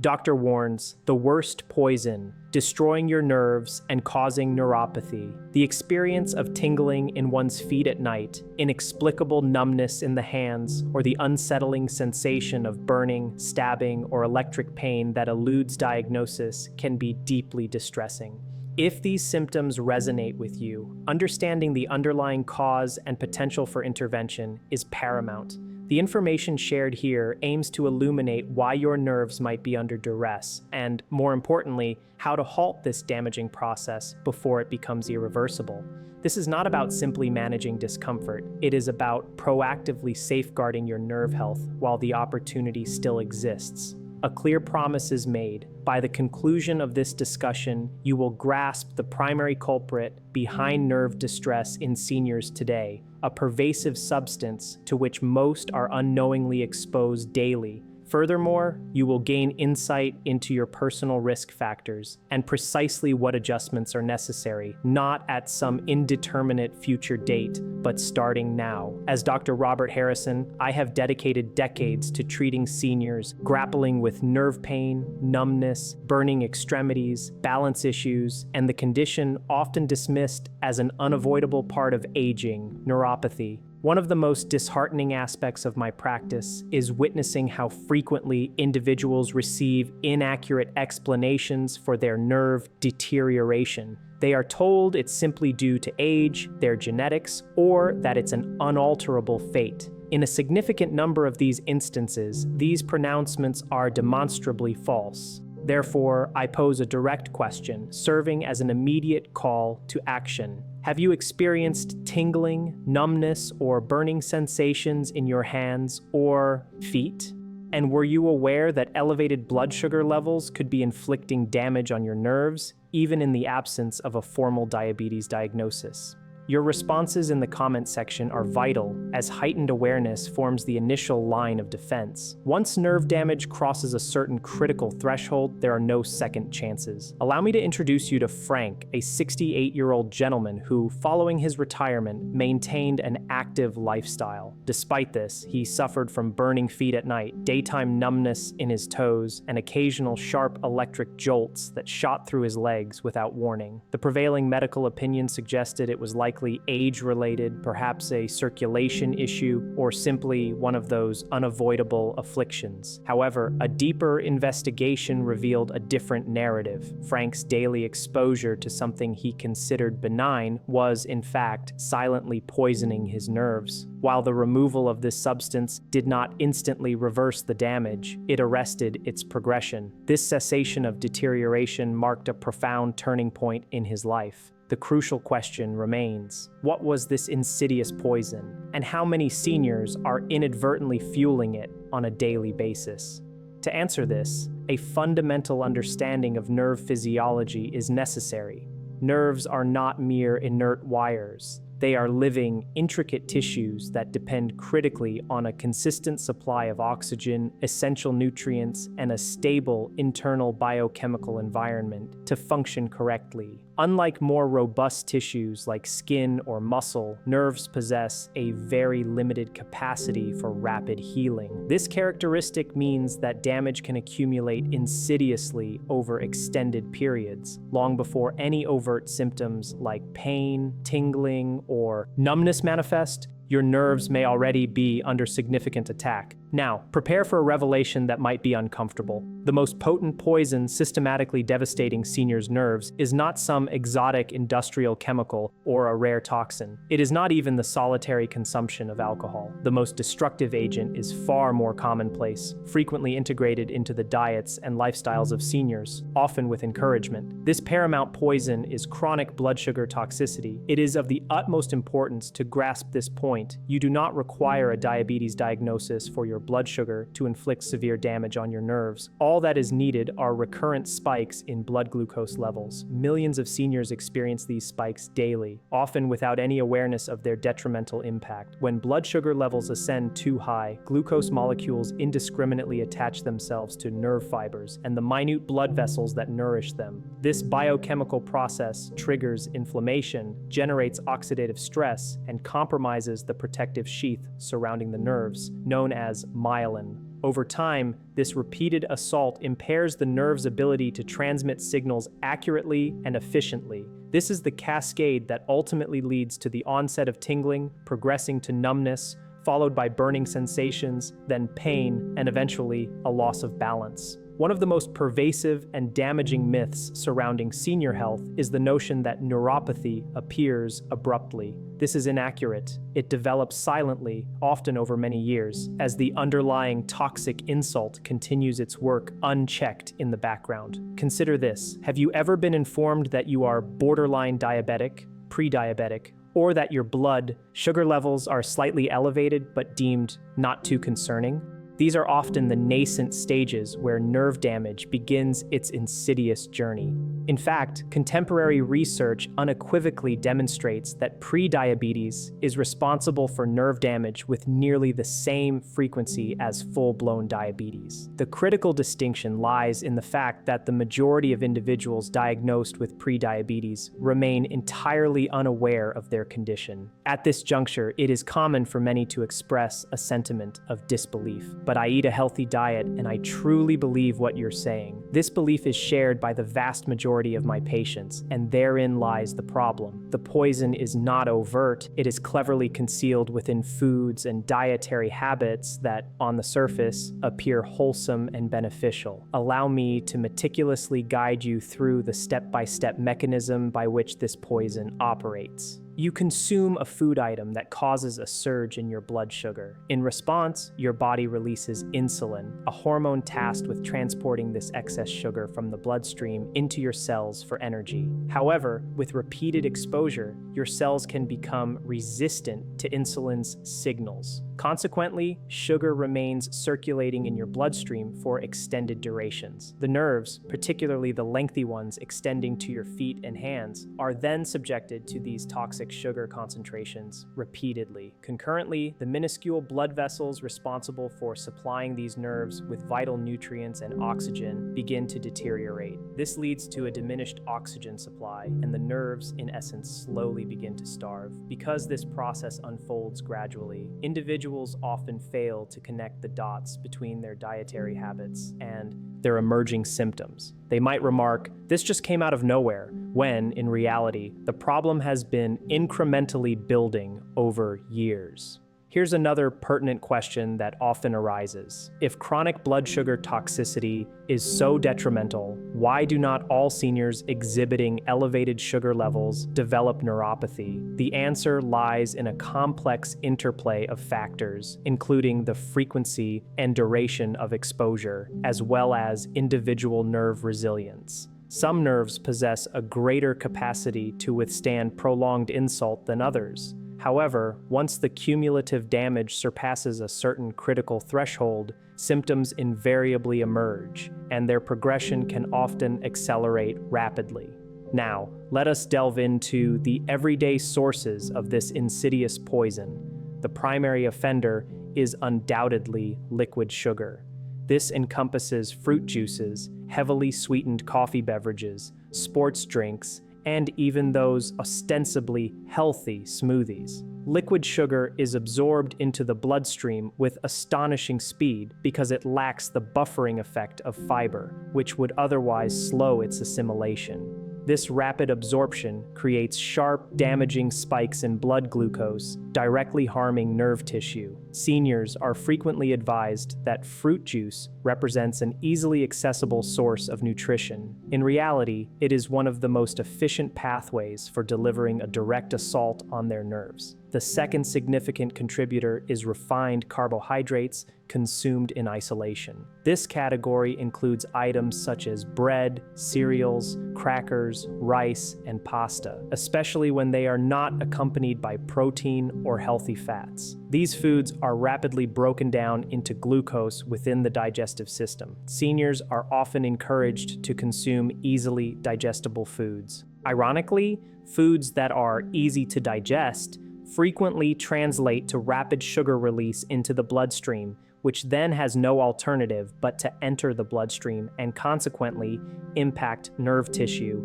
Doctor warns, the worst poison, destroying your nerves and causing neuropathy. The experience of tingling in one's feet at night, inexplicable numbness in the hands, or the unsettling sensation of burning, stabbing, or electric pain that eludes diagnosis can be deeply distressing. If these symptoms resonate with you, understanding the underlying cause and potential for intervention is paramount. The information shared here aims to illuminate why your nerves might be under duress and, more importantly, how to halt this damaging process before it becomes irreversible. This is not about simply managing discomfort. It is about proactively safeguarding your nerve health while the opportunity still exists. A clear promise is made. By the conclusion of this discussion, you will grasp the primary culprit behind nerve distress in seniors today, a pervasive substance to which most are unknowingly exposed daily. Furthermore, you will gain insight into your personal risk factors and precisely what adjustments are necessary, not at some indeterminate future date, but starting now. As Dr. Robert Harrison, I have dedicated decades to treating seniors grappling with nerve pain, numbness, burning extremities, balance issues, and the condition often dismissed as an unavoidable part of aging, neuropathy. One of the most disheartening aspects of my practice is witnessing how frequently individuals receive inaccurate explanations for their nerve deterioration. They are told it's simply due to age, their genetics, or that it's an unalterable fate. In a significant number of these instances, these pronouncements are demonstrably false. Therefore, I pose a direct question, serving as an immediate call to action. Have you experienced tingling, numbness, or burning sensations in your hands or feet? And were you aware that elevated blood sugar levels could be inflicting damage on your nerves, even in the absence of a formal diabetes diagnosis? Your responses in the comment section are vital, as heightened awareness forms the initial line of defense. Once nerve damage crosses a certain critical threshold, there are no second chances. Allow me to introduce you to Frank, a 68-year-old gentleman who, following his retirement, maintained an active lifestyle. Despite this, he suffered from burning feet at night, daytime numbness in his toes, and occasional sharp electric jolts that shot through his legs without warning. The prevailing medical opinion suggested it was likely age-related, perhaps a circulation issue, or simply one of those unavoidable afflictions. However, a deeper investigation revealed a different narrative. Frank's daily exposure to something he considered benign was, in fact, silently poisoning his nerves. While the removal of this substance did not instantly reverse the damage, it arrested its progression. This cessation of deterioration marked a profound turning point in his life. The crucial question remains, what was this insidious poison, and how many seniors are inadvertently fueling it on a daily basis? To answer this, a fundamental understanding of nerve physiology is necessary. Nerves are not mere inert wires. They are living, intricate tissues that depend critically on a consistent supply of oxygen, essential nutrients, and a stable internal biochemical environment to function correctly. Unlike more robust tissues like skin or muscle, nerves possess a very limited capacity for rapid healing. This characteristic means that damage can accumulate insidiously over extended periods, long before any overt symptoms like pain, tingling, or numbness manifest. Your nerves may already be under significant attack. Now, prepare for a revelation that might be uncomfortable. The most potent poison systematically devastating seniors' nerves is not some exotic industrial chemical or a rare toxin. It is not even the solitary consumption of alcohol. The most destructive agent is far more commonplace, frequently integrated into the diets and lifestyles of seniors, often with encouragement. This paramount poison is chronic blood sugar toxicity. It is of the utmost importance to grasp this point. You do not require a diabetes diagnosis for your blood sugar to inflict severe damage on your nerves. All that is needed are recurrent spikes in blood glucose levels. Millions of seniors experience these spikes daily, often without any awareness of their detrimental impact. When blood sugar levels ascend too high, glucose molecules indiscriminately attach themselves to nerve fibers and the minute blood vessels that nourish them. This biochemical process triggers inflammation, generates oxidative stress, and compromises the protective sheath surrounding the nerves, known as myelin. Over time, this repeated assault impairs the nerve's ability to transmit signals accurately and efficiently. This is the cascade that ultimately leads to the onset of tingling, progressing to numbness, followed by burning sensations, then pain, and eventually a loss of balance. One of the most pervasive and damaging myths surrounding senior health is the notion that neuropathy appears abruptly. This is inaccurate. It develops silently, often over many years, as the underlying toxic insult continues its work unchecked in the background. Consider this. Have you ever been informed that you are borderline diabetic, pre-diabetic, or that your blood sugar levels are slightly elevated but deemed not too concerning? These are often the nascent stages where nerve damage begins its insidious journey. In fact, contemporary research unequivocally demonstrates that prediabetes is responsible for nerve damage with nearly the same frequency as full-blown diabetes. The critical distinction lies in the fact that the majority of individuals diagnosed with prediabetes remain entirely unaware of their condition. At this juncture, it is common for many to express a sentiment of disbelief. But I eat a healthy diet and I truly believe what you're saying. This belief is shared by the vast majority of my patients, and therein lies the problem. The poison is not overt, it is cleverly concealed within foods and dietary habits that, on the surface, appear wholesome and beneficial. Allow me to meticulously guide you through the step-by-step mechanism by which this poison operates. You consume a food item that causes a surge in your blood sugar. In response, your body releases insulin, a hormone tasked with transporting this excess sugar from the bloodstream into your cells for energy. However, with repeated exposure, your cells can become resistant to insulin's signals. Consequently, sugar remains circulating in your bloodstream for extended durations. The nerves, particularly the lengthy ones extending to your feet and hands, are then subjected to these toxic sugar concentrations repeatedly. Concurrently, the minuscule blood vessels responsible for supplying these nerves with vital nutrients and oxygen begin to deteriorate. This leads to a diminished oxygen supply, and the nerves, in essence, slowly begin to starve. Because this process unfolds gradually, individuals often fail to connect the dots between their dietary habits and their emerging symptoms. They might remark, "This just came out of nowhere," when, in reality, the problem has been incrementally building over years. Here's another pertinent question that often arises. If chronic blood sugar toxicity is so detrimental, why do not all seniors exhibiting elevated sugar levels develop neuropathy? The answer lies in a complex interplay of factors, including the frequency and duration of exposure, as well as individual nerve resilience. Some nerves possess a greater capacity to withstand prolonged insult than others. However, once the cumulative damage surpasses a certain critical threshold, symptoms invariably emerge, and their progression can often accelerate rapidly. Now, let us delve into the everyday sources of this insidious poison. The primary offender is undoubtedly liquid sugar. This encompasses fruit juices, heavily sweetened coffee beverages, sports drinks, and even those ostensibly healthy smoothies. Liquid sugar is absorbed into the bloodstream with astonishing speed because it lacks the buffering effect of fiber, which would otherwise slow its assimilation. This rapid absorption creates sharp, damaging spikes in blood glucose, directly harming nerve tissue. Seniors are frequently advised that fruit juice represents an easily accessible source of nutrition. In reality, it is one of the most efficient pathways for delivering a direct assault on their nerves. The second significant contributor is refined carbohydrates consumed in isolation. This category includes items such as bread, cereals, crackers, rice, and pasta, especially when they are not accompanied by protein or healthy fats. These foods are rapidly broken down into glucose within the digestive system. Seniors are often encouraged to consume easily digestible foods. Ironically, foods that are easy to digest frequently translate to rapid sugar release into the bloodstream, which then has no alternative but to enter the bloodstream and consequently impact nerve tissue.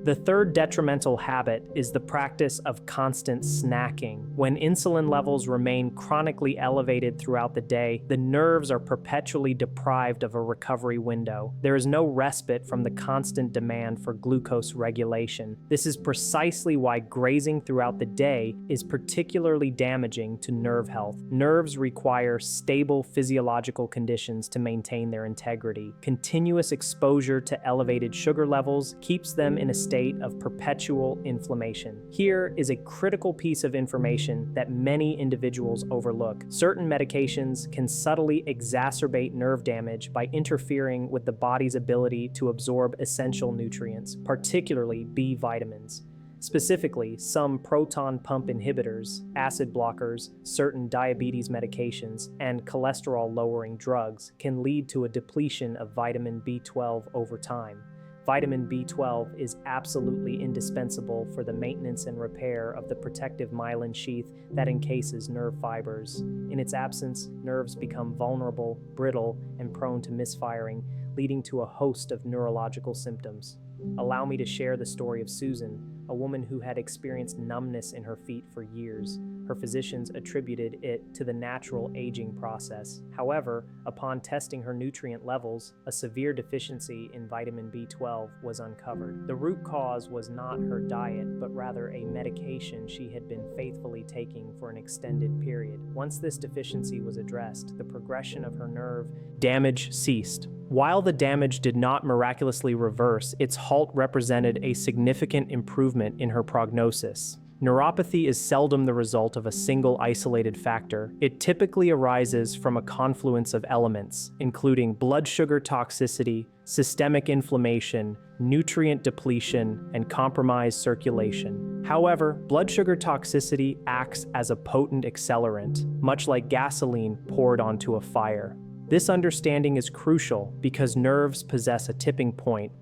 The third detrimental habit is the practice of constant snacking. When insulin levels remain chronically elevated throughout the day, the nerves are perpetually deprived of a recovery window. There is no respite from the constant demand for glucose regulation. This is precisely why grazing throughout the day is particularly damaging to nerve health. Nerves require stable physiological conditions to maintain their integrity. Continuous exposure to elevated sugar levels keeps them in a state of perpetual inflammation. Here is a critical piece of information that many individuals overlook. Certain medications can subtly exacerbate nerve damage by interfering with the body's ability to absorb essential nutrients, particularly B vitamins. Specifically, some proton pump inhibitors, acid blockers, certain diabetes medications, and cholesterol-lowering drugs can lead to a depletion of vitamin B12 over time. Vitamin B12 is absolutely indispensable for the maintenance and repair of the protective myelin sheath that encases nerve fibers. In its absence, nerves become vulnerable, brittle, and prone to misfiring, leading to a host of neurological symptoms. Allow me to share the story of Susan, a woman who had experienced numbness in her feet for years. Her physicians attributed it to the natural aging process. However, upon testing her nutrient levels, a severe deficiency in vitamin B12 was uncovered. The root cause was not her diet, but rather a medication she had been faithfully taking for an extended period. Once this deficiency was addressed, the progression of her nerve damage ceased. While the damage did not miraculously reverse, its halt represented a significant improvement in her prognosis. Neuropathy is seldom the result of a single isolated factor. It typically arises from a confluence of elements, including blood sugar toxicity, systemic inflammation, nutrient depletion, and compromised circulation. However, blood sugar toxicity acts as a potent accelerant, much like gasoline poured onto a fire. This understanding is crucial because nerves possess a tipping point.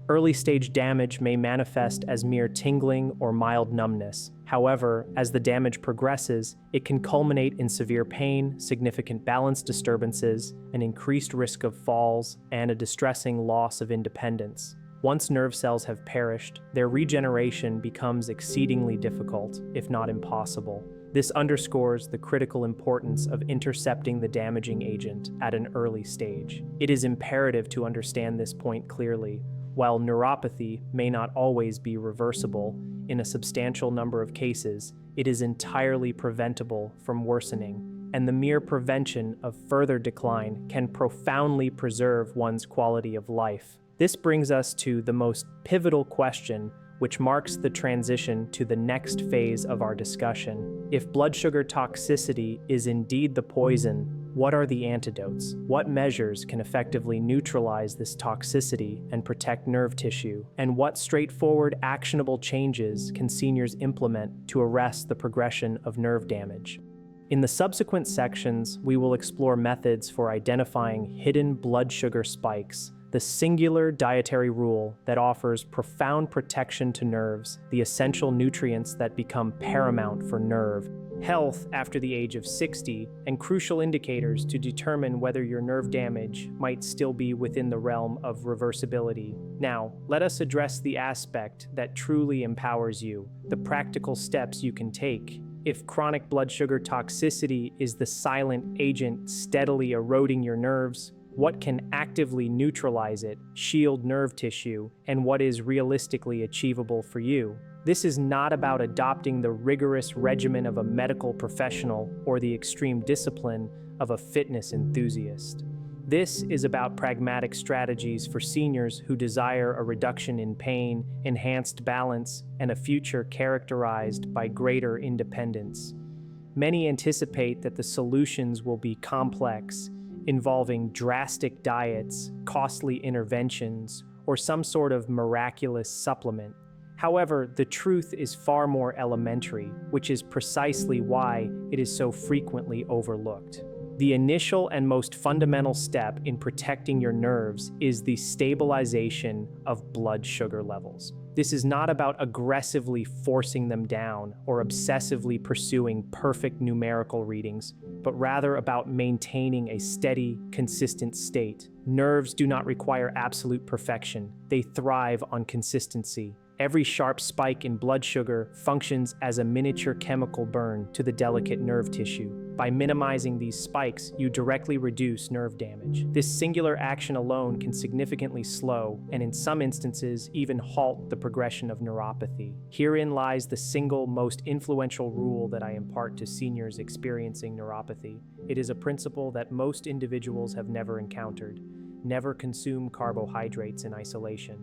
Early-stage damage may manifest as mere tingling or mild numbness. However, as the damage progresses, it can culminate in severe pain, significant balance disturbances, an increased risk of falls, and a distressing loss of independence. Once nerve cells have perished, their regeneration becomes exceedingly difficult, if not impossible. This underscores the critical importance of intercepting the damaging agent at an early stage. It is imperative to understand this point clearly. While neuropathy may not always be reversible, in a substantial number of cases, it is entirely preventable from worsening, and the mere prevention of further decline can profoundly preserve one's quality of life. This brings us to the most pivotal question, which marks the transition to the next phase of our discussion. If blood sugar toxicity is indeed the poison, what are the antidotes? What measures can effectively neutralize this toxicity and protect nerve tissue? And what straightforward, actionable changes can seniors implement to arrest the progression of nerve damage? In the subsequent sections, we will explore methods for identifying hidden blood sugar spikes, the singular dietary rule that offers profound protection to nerves, the essential nutrients that become paramount for nerve health after the age of 60, and crucial indicators to determine whether your nerve damage might still be within the realm of reversibility. Now, let us address the aspect that truly empowers you, the practical steps you can take. If chronic blood sugar toxicity is the silent agent steadily eroding your nerves, what can actively neutralize it, shield nerve tissue, and what is realistically achievable for you? This is not about adopting the rigorous regimen of a medical professional or the extreme discipline of a fitness enthusiast. This is about pragmatic strategies for seniors who desire a reduction in pain, enhanced balance, and a future characterized by greater independence. Many anticipate that the solutions will be complex, involving drastic diets, costly interventions, or some sort of miraculous supplement. However, the truth is far more elementary, which is precisely why it is so frequently overlooked. The initial and most fundamental step in protecting your nerves is the stabilization of blood sugar levels. This is not about aggressively forcing them down or obsessively pursuing perfect numerical readings, but rather about maintaining a steady, consistent state. Nerves do not require absolute perfection. They thrive on consistency. Every sharp spike in blood sugar functions as a miniature chemical burn to the delicate nerve tissue. By minimizing these spikes, you directly reduce nerve damage. This singular action alone can significantly slow, and in some instances, even halt the progression of neuropathy. Herein lies the single most influential rule that I impart to seniors experiencing neuropathy. It is a principle that most individuals have never encountered. Never consume carbohydrates in isolation.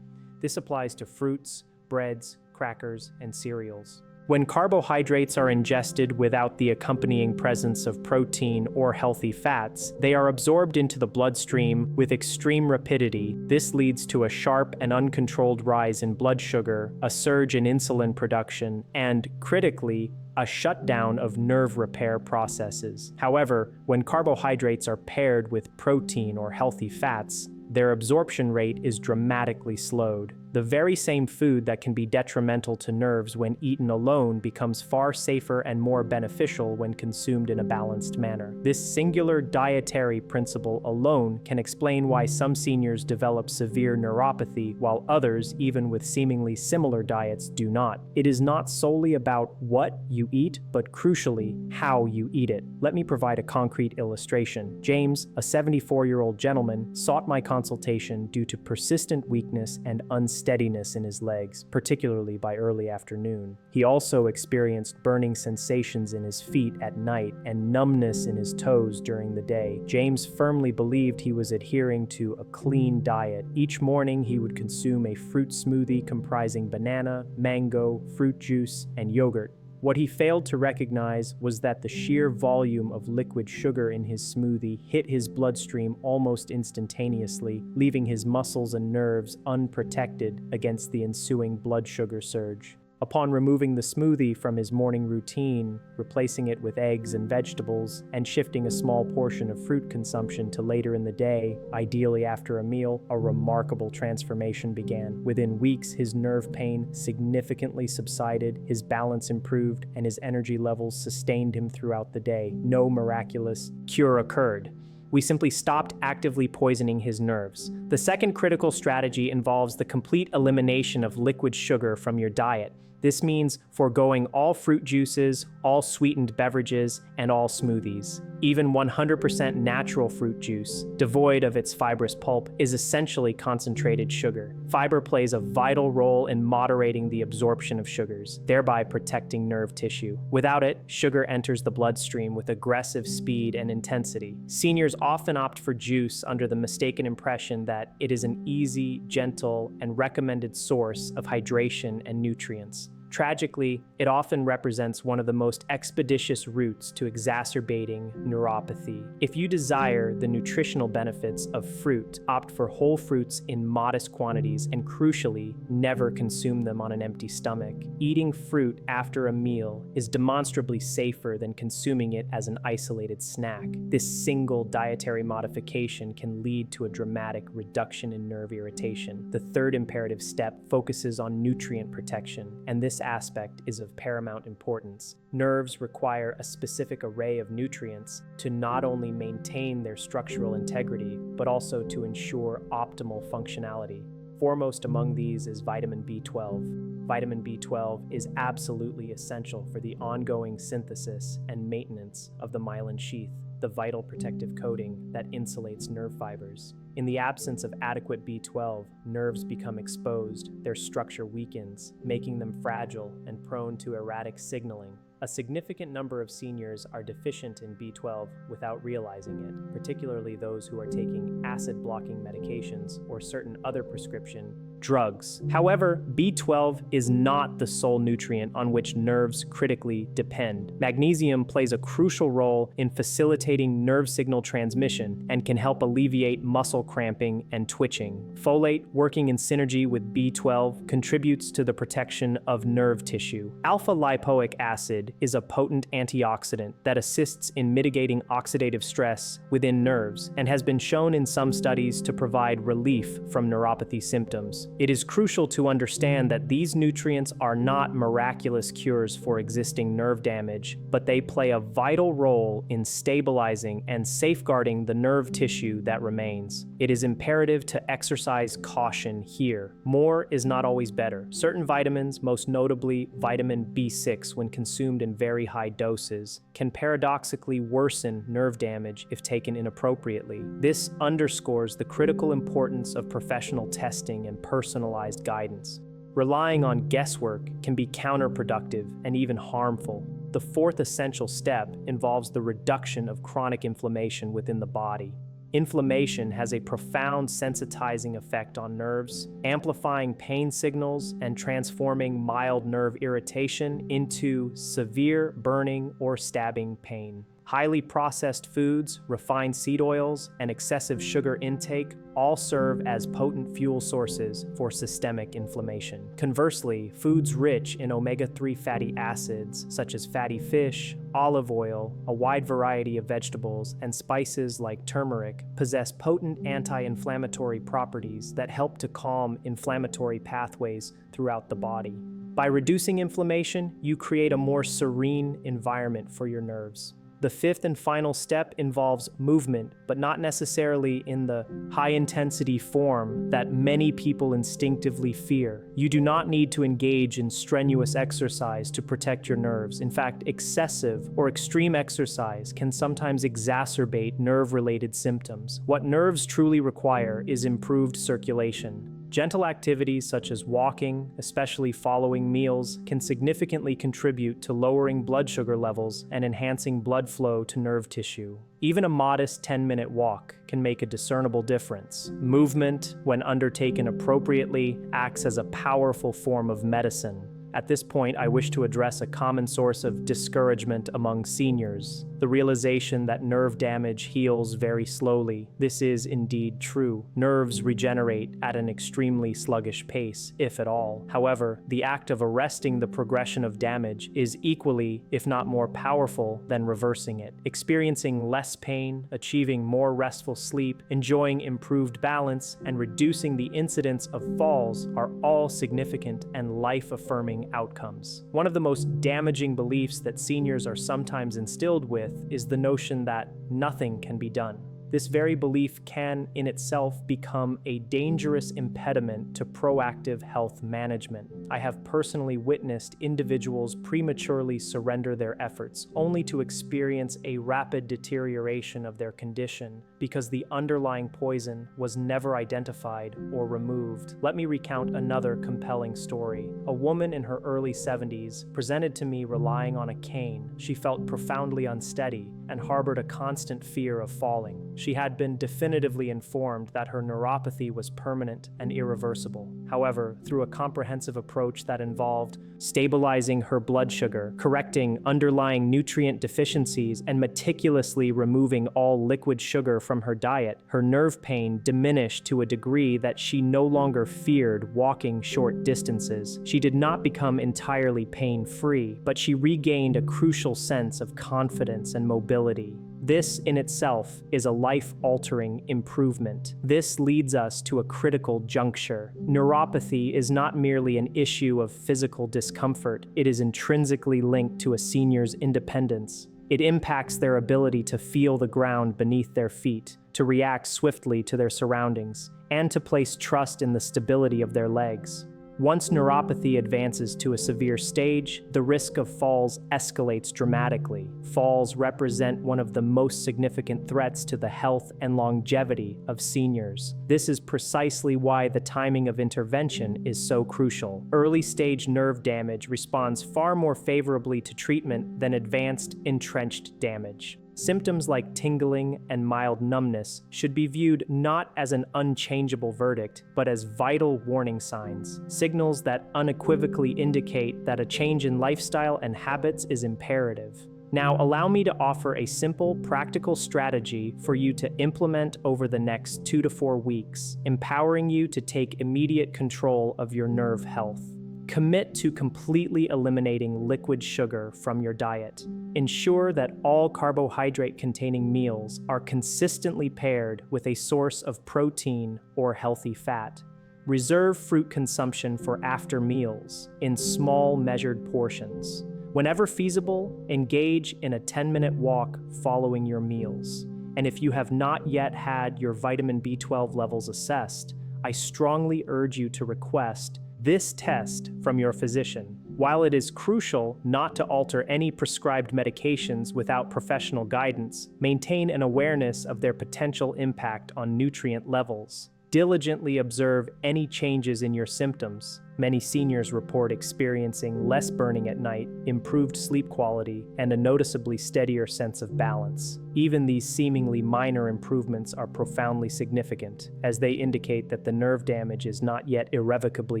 This applies to fruits, breads, crackers, and cereals. When carbohydrates are ingested without the accompanying presence of protein or healthy fats, they are absorbed into the bloodstream with extreme rapidity. This leads to a sharp and uncontrolled rise in blood sugar, a surge in insulin production, and, critically, a shutdown of nerve repair processes. However, when carbohydrates are paired with protein or healthy fats, their absorption rate is dramatically slowed. The very same food that can be detrimental to nerves when eaten alone becomes far safer and more beneficial when consumed in a balanced manner. This singular dietary principle alone can explain why some seniors develop severe neuropathy while others, even with seemingly similar diets, do not. It is not solely about what you eat, but crucially, how you eat it. Let me provide a concrete illustration. James, a 74-year-old gentleman, sought my consultation due to persistent weakness and unsteadiness in his legs, particularly by early afternoon. He also experienced burning sensations in his feet at night and numbness in his toes during the day. James firmly believed he was adhering to a clean diet. Each morning he would consume a fruit smoothie comprising banana, mango, fruit juice, and yogurt. What he failed to recognize was that the sheer volume of liquid sugar in his smoothie hit his bloodstream almost instantaneously, leaving his muscles and nerves unprotected against the ensuing blood sugar surge. Upon removing the smoothie from his morning routine, replacing it with eggs and vegetables, and shifting a small portion of fruit consumption to later in the day, ideally after a meal, a remarkable transformation began. Within weeks, his nerve pain significantly subsided, his balance improved, and his energy levels sustained him throughout the day. No miraculous cure occurred. We simply stopped actively poisoning his nerves. The second critical strategy involves the complete elimination of liquid sugar from your diet. This means foregoing all fruit juices, all sweetened beverages, and all smoothies. Even 100% natural fruit juice, devoid of its fibrous pulp, is essentially concentrated sugar. Fiber plays a vital role in moderating the absorption of sugars, thereby protecting nerve tissue. Without it, sugar enters the bloodstream with aggressive speed and intensity. Seniors often opt for juice under the mistaken impression that it is an easy, gentle, and recommended source of hydration and nutrients. Tragically, it often represents one of the most expeditious routes to exacerbating neuropathy. If you desire the nutritional benefits of fruit, opt for whole fruits in modest quantities and, crucially, never consume them on an empty stomach. Eating fruit after a meal is demonstrably safer than consuming it as an isolated snack. This single dietary modification can lead to a dramatic reduction in nerve irritation. The third imperative step focuses on nutrient protection, and this aspect is of paramount importance. Nerves require a specific array of nutrients to not only maintain their structural integrity, but also to ensure optimal functionality. Foremost among these is vitamin B12. Vitamin B12 is absolutely essential for the ongoing synthesis and maintenance of the myelin sheath, the vital protective coating that insulates nerve fibers. In the absence of adequate B12, nerves become exposed, their structure weakens, making them fragile and prone to erratic signaling. A significant number of seniors are deficient in B12 without realizing it, particularly those who are taking acid-blocking medications or certain other prescription drugs. However, B12 is not the sole nutrient on which nerves critically depend. Magnesium plays a crucial role in facilitating nerve signal transmission and can help alleviate muscle cramping and twitching. Folate, working in synergy with B12, contributes to the protection of nerve tissue. Alpha lipoic acid acid is a potent antioxidant that assists in mitigating oxidative stress within nerves and has been shown in some studies to provide relief from neuropathy symptoms. It is crucial to understand that these nutrients are not miraculous cures for existing nerve damage, but they play a vital role in stabilizing and safeguarding the nerve tissue that remains. It is imperative to exercise caution here. More is not always better. Certain vitamins, most notably vitamin B6 when consumed in very high doses, can paradoxically worsen nerve damage if taken inappropriately. This underscores the critical importance of professional testing and personalized guidance. Relying on guesswork can be counterproductive and even harmful. The fourth essential step involves the reduction of chronic inflammation within the body. Inflammation has a profound sensitizing effect on nerves, amplifying pain signals and transforming mild nerve irritation into severe burning or stabbing pain. Highly processed foods, refined seed oils, and excessive sugar intake all serve as potent fuel sources for systemic inflammation. Conversely, foods rich in omega-3 fatty acids, such as fatty fish, olive oil, a wide variety of vegetables, and spices like turmeric, possess potent anti-inflammatory properties that help to calm inflammatory pathways throughout the body. By reducing inflammation, you create a more serene environment for your nerves. The fifth and final step involves movement, but not necessarily in the high-intensity form that many people instinctively fear. You do not need to engage in strenuous exercise to protect your nerves. In fact, excessive or extreme exercise can sometimes exacerbate nerve-related symptoms. What nerves truly require is improved circulation. Gentle activities such as walking, especially following meals, can significantly contribute to lowering blood sugar levels and enhancing blood flow to nerve tissue. Even a modest 10-minute walk can make a discernible difference. Movement, when undertaken appropriately, acts as a powerful form of medicine. At this point, I wish to address a common source of discouragement among seniors: the realization that nerve damage heals very slowly. This is indeed true. Nerves regenerate at an extremely sluggish pace, if at all. However, the act of arresting the progression of damage is equally, if not more powerful, than reversing it. Experiencing less pain, achieving more restful sleep, enjoying improved balance, and reducing the incidence of falls are all significant and life-affirming outcomes. One of the most damaging beliefs that seniors are sometimes instilled with is the notion that nothing can be done. This very belief can, in itself, become a dangerous impediment to proactive health management. I have personally witnessed individuals prematurely surrender their efforts, only to experience a rapid deterioration of their condition because the underlying poison was never identified or removed. Let me recount another compelling story. A woman in her early 70s presented to me relying on a cane. She felt profoundly unsteady and harbored a constant fear of falling. She had been definitively informed that her neuropathy was permanent and irreversible. However, through a comprehensive approach that involved stabilizing her blood sugar, correcting underlying nutrient deficiencies, and meticulously removing all liquid sugar from her diet, her nerve pain diminished to a degree that she no longer feared walking short distances. She did not become entirely pain-free, but she regained a crucial sense of confidence and mobility. This in itself is a life-altering improvement. This leads us to a critical juncture. Neuropathy is not merely an issue of physical discomfort, it is intrinsically linked to a senior's independence. It impacts their ability to feel the ground beneath their feet, to react swiftly to their surroundings, and to place trust in the stability of their legs. Once neuropathy advances to a severe stage, the risk of falls escalates dramatically. Falls represent one of the most significant threats to the health and longevity of seniors. This is precisely why the timing of intervention is so crucial. Early-stage nerve damage responds far more favorably to treatment than advanced, entrenched damage. Symptoms like tingling and mild numbness should be viewed not as an unchangeable verdict, but as vital warning signs, signals that unequivocally indicate that a change in lifestyle and habits is imperative. Now, allow me to offer a simple, practical strategy for you to implement over the next 2 to 4 weeks, empowering you to take immediate control of your nerve health. Commit to completely eliminating liquid sugar from your diet. Ensure that all carbohydrate-containing meals are consistently paired with a source of protein or healthy fat. Reserve fruit consumption for after meals in small, measured portions. Whenever feasible, engage in a 10-minute walk following your meals. And if you have not yet had your vitamin B12 levels assessed, I strongly urge you to request this test from your physician. While it is crucial not to alter any prescribed medications without professional guidance, maintain an awareness of their potential impact on nutrient levels. Diligently observe any changes in your symptoms. Many seniors report experiencing less burning at night, improved sleep quality, and a noticeably steadier sense of balance. Even these seemingly minor improvements are profoundly significant, as they indicate that the nerve damage is not yet irrevocably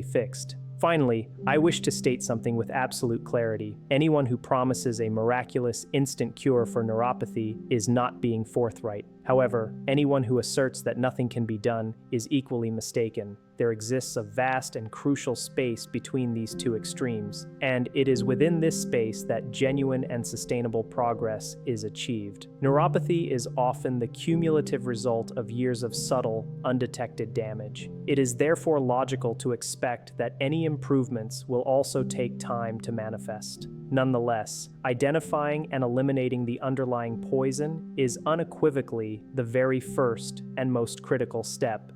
fixed. Finally, I wish to state something with absolute clarity. Anyone who promises a miraculous instant cure for neuropathy is not being forthright. However, anyone who asserts that nothing can be done is equally mistaken. There exists a vast and crucial space between these two extremes, and it is within this space that genuine and sustainable progress is achieved. Neuropathy is often the cumulative result of years of subtle, undetected damage. It is therefore logical to expect that any improvements will also take time to manifest. Nonetheless, identifying and eliminating the underlying poison is unequivocally the very first and most critical step.